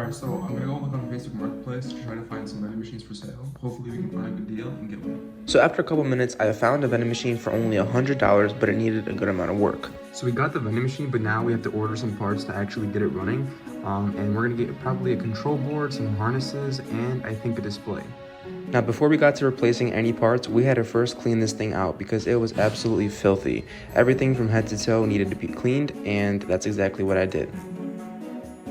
Alright, so I'm gonna go look on Facebook Marketplace to try to find some vending machines for sale. Hopefully we can find a good deal and get one. So after a couple minutes, I found a vending machine for only $100, but it needed a good amount of work. So we got the vending machine, but now we have to order some parts to actually get it running. And we're gonna get probably a control board, some harnesses, and I think a display. Now, before we got to replacing any parts, we had to first clean this thing out because it was absolutely filthy. Everything from head to toe needed to be cleaned, and that's exactly what I did.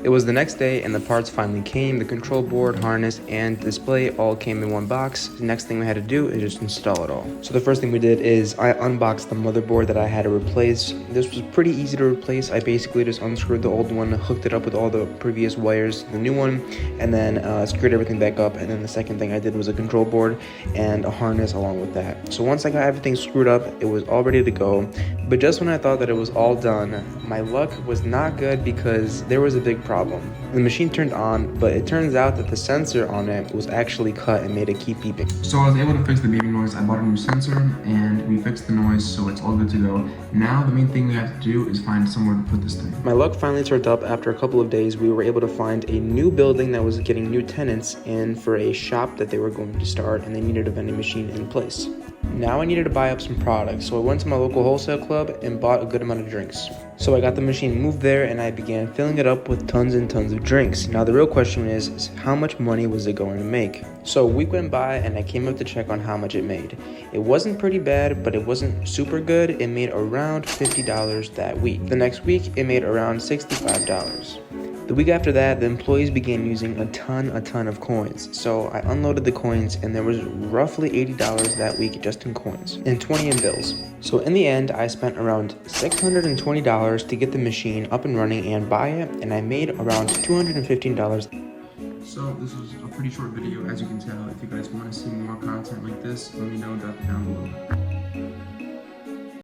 It was the next day and the parts finally came. The control board, harness, and display all came in one box. The next thing we had to do is just install it all. So the first thing we did is I unboxed the motherboard that I had to replace. This was pretty easy to replace. I basically just unscrewed the old one, hooked it up with all the previous wires, the new one, and then screwed everything back up. And then the second thing I did was a control board and a harness along with that. So once I got everything screwed up, it was all ready to go. But just when I thought that it was all done, my luck was not good because there was a big problem. The machine turned on, but it turns out that the sensor on it was actually cut and made it keep beeping. So I was able to fix the beeping noise. I bought a new sensor and we fixed the noise, so it's all good to go. Now the main thing we have to do is find somewhere to put this thing. My luck finally turned up. After a couple of days, we were able to find a new building that was getting new tenants in for a shop that they were going to start, and they needed a vending machine in place. Now I needed to buy up some products, so I went to my local wholesale club and bought a good amount of drinks. So I got the machine moved there and I began filling it up with tons and tons of drinks. Now the real question is how much money was it going to make? So a week went by and I came up to check on how much it made. It wasn't pretty bad, but it wasn't super good. It made around $50 that week. The next week, it made around $65. The week after that, the employees began using a ton of coins. So I unloaded the coins and there was roughly $80 that week just in coins and 20 in bills. So in the end, I spent around $620 to get the machine up and running and buy it, and I made around $215. So this was a pretty short video, as you can tell. If you guys want to see more content like this, let me know down below.